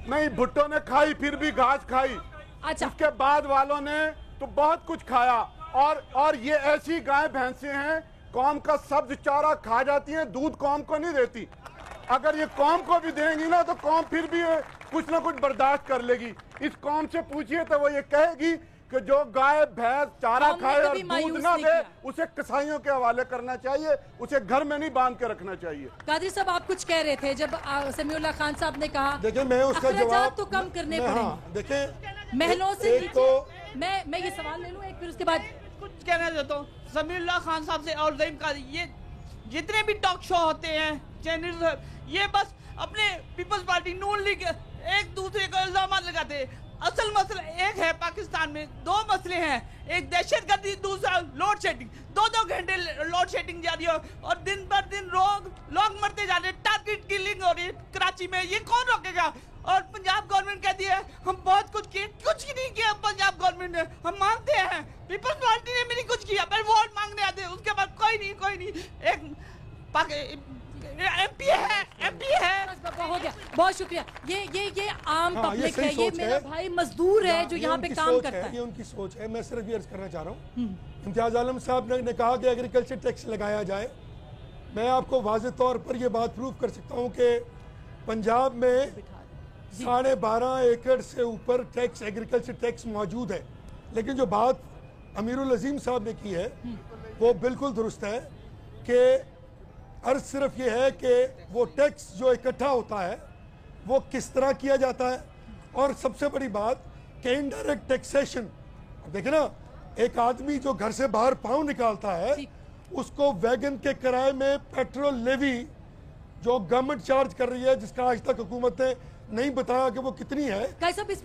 نہیں بھٹو نے کھائی پھر بھی گھاس کھائی. اچھا اس کے بعد والوں نے تو بہت کچھ کھایا. اور یہ ایسی گائے بھینسیں ہیں قوم کا سبز چارہ کھا جاتی ہیں, دودھ قوم کو نہیں دیتی. اگر یہ قوم کو بھی دیں گی نا تو قوم پھر بھی کچھ نہ کچھ برداشت کر لے گی. اس قوم سے پوچھئے تو وہ یہ کہے گی کہ جو گائے بھینس چارہ کھائے اور دودھ نہ دے اسے کسائیوں کے حوالے کرنا چاہیے, اسے گھر میں نہیں باندھ کے رکھنا چاہیے. قادری صاحب آپ کچھ کہہ رہے تھے جب سمیع اللہ خان صاحب نے کہا دیکھیں میں اس کا جواب اخراجات تو کم کرنے پڑیں گے. دیکھیں محلوں سے نیچے میں یہ سوال لے لوں ایک, پھر اس کے بعد کچھ کہنا چاہتا ہوں سمیع اللہ خان صاحب سے اور زعیم قاضی. یہ جتنے بھی ٹاک شو ہوتے ہیں چینل, یہ بس اپنے پیپلز پارٹی نون لیگ ایک دوسرے کو الزامات لگاتے ہیں. اصل مسئلہ ایک ہے پاکستان میں, دو مسئلے ہیں, ایک دہشت گردی, دوسرا لوڈ شیڈنگ. 2 گھنٹے لوڈ شیڈنگ جاری ہو اور دن بر دن لوگ مرتے جا رہے ہیں, ٹارگٹ کلنگ ہو رہی ہے کراچی میں. یہ کون روکے گا؟ اور پنجاب گورنمنٹ کہتی ہے ہم بہت کچھ کیے, کچھ نہیں کیا پنجاب گورنمنٹ نے. ہم مانتے ہیں پیپلز پارٹی نے بھی نہیں کچھ کیا, پھر ووٹ مانگنے آتے ہیں, اس کے بعد کوئی نہیں. ایک ایم پی ہے. ہو گیا, بہت شکریہ. یہ عام پبلک ہے, یہ میرا بھائی مزدور ہے جو یہاں پہ کام کرتا ہے. یہ ان کی سوچ ہے. میں صرف یہ عرض کرنا چاہ رہا ہوں, امتیاز عالم صاحب نے کہا کہ ایگریکلچر ٹیکس لگایا جائے. میں آپ کو واضح طور پر یہ بات پروف کر سکتا ہوں کہ پنجاب میں 12.5 ایکڑ سے اوپر ٹیکس, ایگریکلچر ٹیکس موجود ہے. لیکن جو بات امیر العظیم صاحب نے کی ہے وہ بالکل درست ہے کہ عرض صرف یہ ہے کہ وہ ٹیکس جو اکٹھا ہوتا ہے وہ کس طرح کیا جاتا ہے. اور سب سے بڑی بات کہ انڈائریکٹ ٹیکسیشن. دیکھیں نا, ایک آدمی جو گھر سے باہر پاؤں نکالتا ہے اس کو ویگن کے کرائے میں پیٹرول لیوی جو گورنمنٹ چارج کر رہی ہے, جس کا آج تک حکومت نے نہیں بتایا کہ وہ کتنی ہے,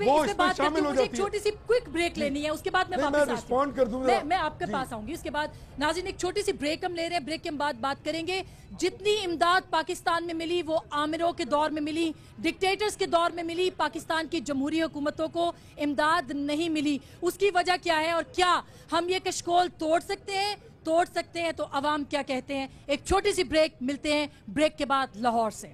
وہ اس میں شامل ہو جاتی ہے. ایک چھوٹی سی کوئک بریک لینی ہے, اس کے بعد میں واپس رسپونڈ کر دوں گا. میں آپ کے پاس آؤں گی. اس کے بعد ناظرین ایک چھوٹی سی بریک ہم لے رہے ہیں, بریک کے بعد بات کریں گے. جتنی امداد پاکستان میں ملی وہ آمروں کے دور میں ملی, ڈکٹیٹرز کے دور میں ملی. پاکستان کی جمہوری حکومتوں کو امداد نہیں ملی. اس کی وجہ کیا ہے اور کیا ہم یہ کشکول توڑ سکتے ہیں تو عوام کیا کہتے ہیں. ایک چھوٹی سی بریک, ملتے ہیں بریک کے بعد لاہور سے.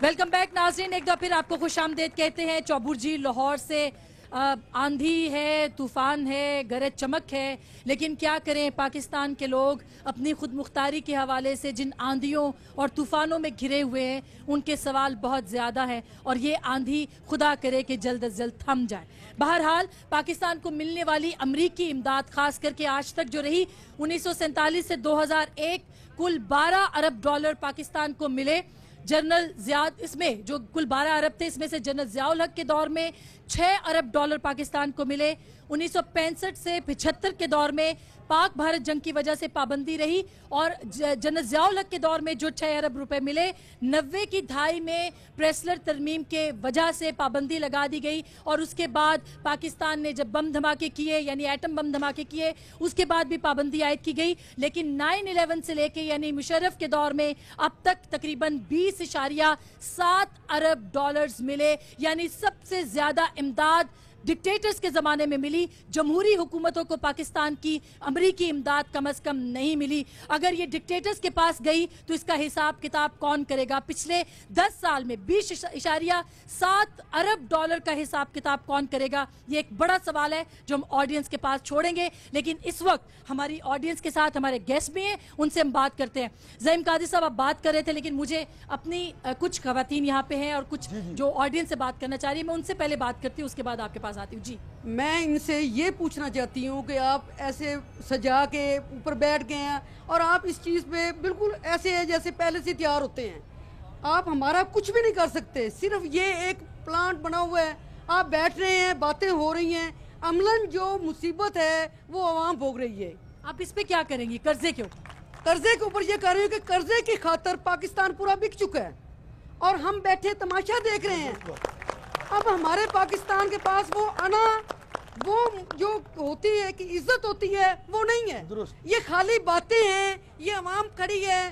ویلکم بیک ناظرین, ایک دفعہ پھر آپ کو خوش آمدید کہتے ہیں. چوبور جی لاہور سے آندھی ہے, طوفان ہے, گرج چمک ہے, لیکن کیا کریں پاکستان کے لوگ اپنی خود مختاری کے حوالے سے جن آندھیوں اور طوفانوں میں گھرے ہوئے ہیں ان کے سوال بہت زیادہ ہیں, اور یہ آندھی خدا کرے کہ جلد از جلد تھم جائے. بہرحال پاکستان کو ملنے والی امریکی امداد خاص کر کے آج تک جو رہی 1947 سے 2001 کل 12 ارب ڈالر پاکستان کو ملے. جنرل زیاد اس میں جو کل 12 ارب تھے, اس میں سے جنرل ضیاء الحق کے دور میں 6 ارب ڈالر پاکستان کو ملے. 1965 سے 75 کے دور میں پاک بھارت جنگ کی وجہ سے پابندی رہی, اور جنرل ضیاء الحق کے دور میں جو 6 ارب روپے ملے, 90 کی دہائی میں پریسلر ترمیم کے وجہ سے پابندی لگا دی گئی. اور اس کے بعد پاکستان نے جب بم دھماکے کیے, یعنی ایٹم بم دھماکے کیے, اس کے بعد بھی پابندی عائد کی گئی. لیکن 9/11 سے لے کے یعنی مشرف کے دور میں اب تک تقریباً 20.7 ارب ڈالرز ملے, یعنی سب سے زیادہ امداد ڈکٹیٹرز کے زمانے میں ملی. جمہوری حکومتوں کو پاکستان کی امریکی امداد کم از کم نہیں ملی. اگر یہ ڈکٹیٹرز کے پاس گئی تو اس کا حساب کتاب کون کرے گا؟ پچھلے 10 سال میں 20.7 ارب ڈالر کا حساب کتاب کون کرے گا؟ یہ ایک بڑا سوال ہے جو ہم آڈینس کے پاس چھوڑیں گے. لیکن اس وقت ہماری آڈینس کے ساتھ ہمارے گیسٹ بھی ہیں, ان سے ہم بات کرتے ہیں. زعیم قاضی صاحب آپ بات کر رہے تھے, لیکن مجھے اپنی کچھ خواتین یہاں پہ ہیں اور کچھ جو آڈینس سے بات کرنا چاہ رہی ہیں, میں ان سے پہلے بات کرتی ہوں, اس کے بعد آپ کے پاس آتی ہوں. جی میں ان سے یہ پوچھنا چاہتی ہوں کہ آپ ایسے سجا کے اوپر بیٹھ گئے ہیں اور آپ اس چیز پہ بالکل ایسے ہیں جیسے پہلے سے تیار ہوتے ہیں. آپ ہمارا کچھ بھی نہیں کر سکتے, صرف یہ ایک پلانٹ بنا ہوا ہے, آپ بیٹھ رہے ہیں, باتیں ہو رہی ہیں, عملاً جو مصیبت ہے وہ عوام بھوگ رہی ہے. آپ اس پہ کیا کریں گی؟ قرضے کے اوپر قرضے کے اوپر یہ کر رہے ہیں کہ قرضے کی خاطر پاکستان پورا بک چکا ہے اور ہم بیٹھے تماشا دیکھ رہے ہیں. اب ہمارے پاکستان کے پاس وہ جو ہوتی ہے کہ عزت ہوتی ہے وہ نہیں ہے. یہ خالی باتیں ہیں, یہ عوام کھڑی ہے.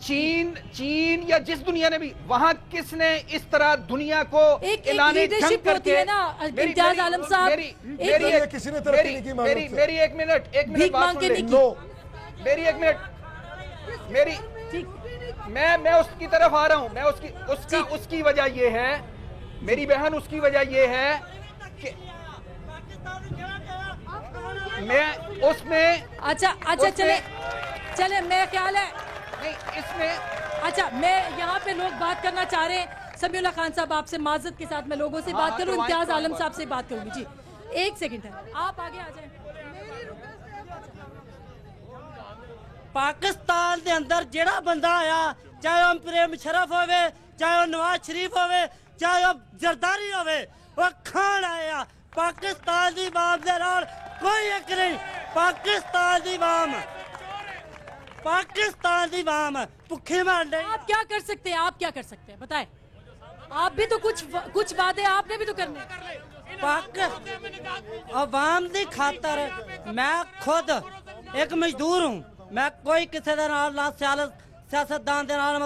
چین یا جس دنیا نے بھی وہاں کس نے اس طرح دنیا کو اعلان جنگ کر کے امتیاز عالم صاحب میری ایک منٹ بات سن لیں میری ایک منٹ میں اس کی طرف آ رہا ہوں. میں اس کی وجہ یہ ہے میری بہن اس کی وجہ یہ ہے کہ میں اس میں اچھا چلے میں خیال ہے اس میں اچھا میں یہاں پہ لوگ بات کرنا چاہ رہے ہیں. سمیع اللہ خان صاحب آپ سے معذرت کے ساتھ میں لوگوں سے بات کروں, امتیاز عالم صاحب سے بات کروں گی. جی ایک سیکنڈ ہے, آپ آگے آ جائیں. پاکستان دے اندر جڑا بندہ آیا, چاہے وہ پریم مشرف ہوئے, چاہے وہ نواز شریف ہوئے, چاہے وہ زرداری ہوئے, وہ کھان آیا. پاکستان دی عوام دے نال کوئی ایک نہیں. پاکستان دی عوام بھوکے مر رہی. آپ کیا کر سکتے ہیں بتائیں. آپ بھی تو کچھ وعدے آپ نے بھی تو کرنے. عوام دی خاطر میں خود ایک مزدور ہوں. میں کوئی کسی دے نال نہ سیاستدان دے نال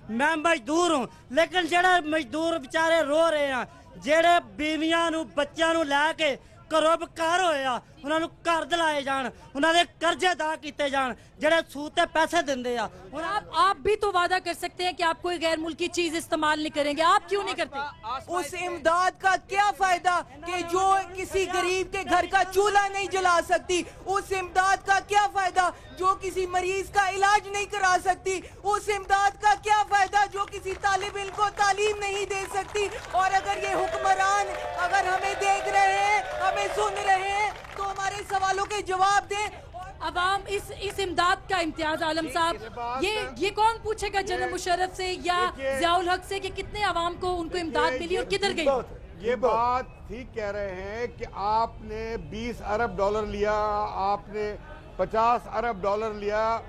میں مزدور ہوں. لیکن جڑے مزدور بیچارے رو رہے ہیں, جڑے بیویاں نو بچیاں نو لے کے گھروں بکار ہوئے ہیں, انہوں نے گھر دلائے جان, انہوں نے قرضے ادا کیتے جان, جڑے سود تے پیسے دیندے ہیں. آپ بھی تو وعدہ کر سکتے ہیں کہ آپ کوئی غیر ملکی چیز استعمال نہیں کریں گے. آپ کیوں نہیں کرتے؟ اس امداد کا کیا فائدہ کہ جو کسی غریب کے گھر کا چولہا نہیں جلا سکتی؟ اس امداد کا کیا فائدہ جو کسی مریض کا علاج نہیں کرا سکتی؟ اس امداد کا کیا فائدہ جو کسی طالب علم کو تعلیم نہیں دے سکتی؟ اور اگر یہ حکمران اگر ہمیں دیکھ رہے ہیں, ہمیں سن رہے ہیں, تو ہمارے سوالوں کے جواب دیں. عوام اس امداد کا, امتیاز عالم صاحب یہ کون پوچھے گا جنرل مشرف سے یا ضیاء الحق سے کہ کتنے عوام کو ان کو امداد ملی اور کدھر گئی؟ یہ بات ٹھیک کہہ رہے ہیں کہ آپ نے 20 ارب ڈالر لیا, آپ نے 50 ارب ڈالر لیا,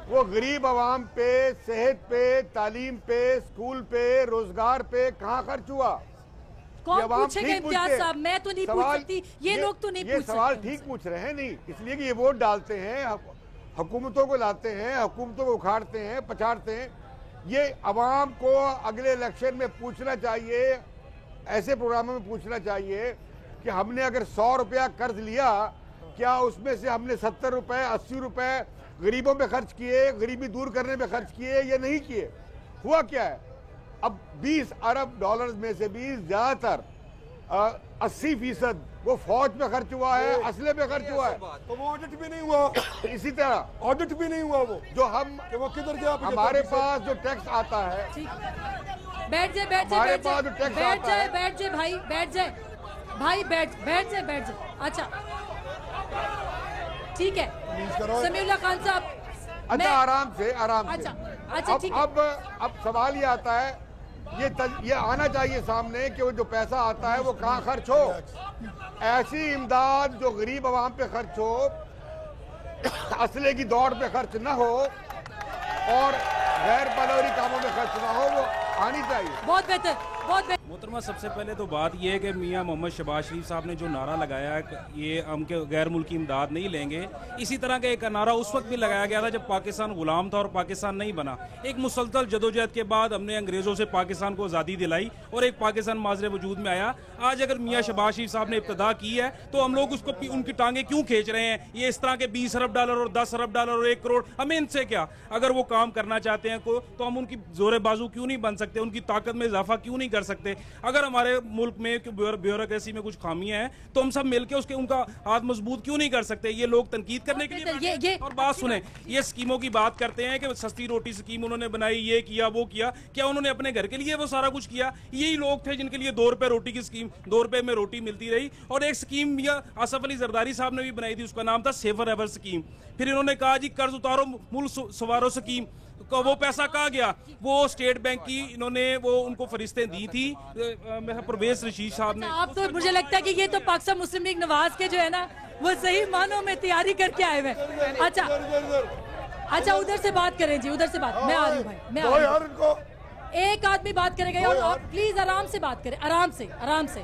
وہ غریب عوام پہ, صحت پہ, تعلیم پہ, اسکول پہ, روزگار پہ کہاں خرچ ہوا؟ کون پوچھے گا امتیاز صاحب؟ میں تو نہیں پوچھ سکتی, یہ لوگ تو نہیں پوچھ سکتے. یہ سوال ٹھیک پوچھ رہے ہیں نہیں, اس لیے کہ یہ ووٹ ڈالتے ہیں, حکومتوں کو لاتے ہیں, حکومتوں کو اکھاڑتے ہیں, پچھاڑتے ہیں. یہ عوام کو اگلے الیکشن میں پوچھنا چاہیے, ایسے پروگراموں میں پوچھنا چاہیے کہ ہم نے اگر 100 روپیہ قرض لیا, کیا اس میں سے ہم نے 70 روپے 80 روپے غریبوں پہ خرچ کیے, غریبی دور کرنے پہ خرچ کیے یا نہیں کیے؟ ہوا کیا ہے؟ اب 20 ارب ڈالرز میں سے بھی زیادہ تر 80% وہ فوج پہ خرچ ہوا ہے, اسلحے پہ خرچ ہوا ہے. تو وہ آڈٹ بھی نہیں ہوا. اسی طرح آڈٹ بھی نہیں ہوا. وہ جو وہ کدھر گیا؟ ہمارے پاس جو ٹیکس آتا ہے, بیٹھ جائے اچھا ٹھیک ہے سمیع اللہ خان صاحب. اچھا آرام سے. اب سوال یہ آتا ہے, یہ آنا چاہیے سامنے کہ وہ جو پیسہ آتا ہے وہ کہاں خرچ ہو. ایسی امداد جو غریب عوام پہ خرچ ہو, اسلحے کی دوڑ پہ خرچ نہ ہو اور غیر پلوری کاموں میں خرچ نہ ہو, وہ آنی چاہیے. بہت بہتر. محترمہ سب سے پہلے تو بات یہ ہے کہ میاں محمد شہباز شریف صاحب نے جو نعرہ لگایا ہے یہ ہم کے غیر ملکی امداد نہیں لیں گے, اسی طرح کا ایک نعرہ اس وقت بھی لگایا گیا تھا جب پاکستان غلام تھا اور پاکستان نہیں بنا. ایک مسلسل جدوجہد کے بعد ہم نے انگریزوں سے پاکستان کو آزادی دلائی اور ایک پاکستان معاشرے وجود میں آیا. آج اگر میاں شہباز شریف صاحب نے ابتدا کی ہے تو ہم لوگ اس کو ان کی ٹانگیں کیوں کھینچ رہے ہیں؟ یہ اس طرح کے 20 ارب ڈالر اور 10 ارب ڈالر اور 1 کروڑ, ہمیں ان سے کیا؟ اگر وہ کام کرنا چاہتے ہیں تو ہم ان کی زور بازو کیوں نہیں بن سکتے, ان کی طاقت میں اضافہ کیوں نہیں کر سکتے؟ اگر ہمارے ملک میں بیوروکریسی میں کچھ خامیاں ہیں تو ہم سب مل کے ان کا ہاتھ مضبوط کیوں نہیں کر سکتے؟ یہ لوگ تنقید کرنے کے لیے. اور بات سنیں, یہ اسکیموں کی بات کرتے ہیں کہ سستی روٹی اسکیم انہوں نے بنائی, یہ کیا وہ کیا, کیا انہوں نے اپنے گھر کے لیے وہ سارا کچھ کیا؟ یہی لوگ تھے جن کے لیے 2 روپے روٹی کی اسکیم, 2 روپے میں روٹی ملتی رہی. اور ایک اسکیم آصف علی زرداری صاحب نے بھی بنائی تھی, اس کا نام تھا سیور ایور اسکیم. پھر انہوں نے کہا جی قرض اتارو ملک سوارو اسکیم, وہ پیسہ کہاں گیا؟ وہ اسٹیٹ بینک کی انہوں نے وہ ان کو فہرستیں دی تھی پرویز رشید صاحب نے. آپ تو مجھے لگتا ہے کہ یہ تو پاکستان مسلم لیگ نواز کے جو ہے نا وہ صحیح معنوں میں تیاری کر کے آئے ہوئے. اچھا ادھر سے بات کریں جی, ادھر سے بات. میں آ رہی ہوں بھائی, میں ایک آدمی بات کرے گا اور پلیز آرام سے بات کریں, آرام سے.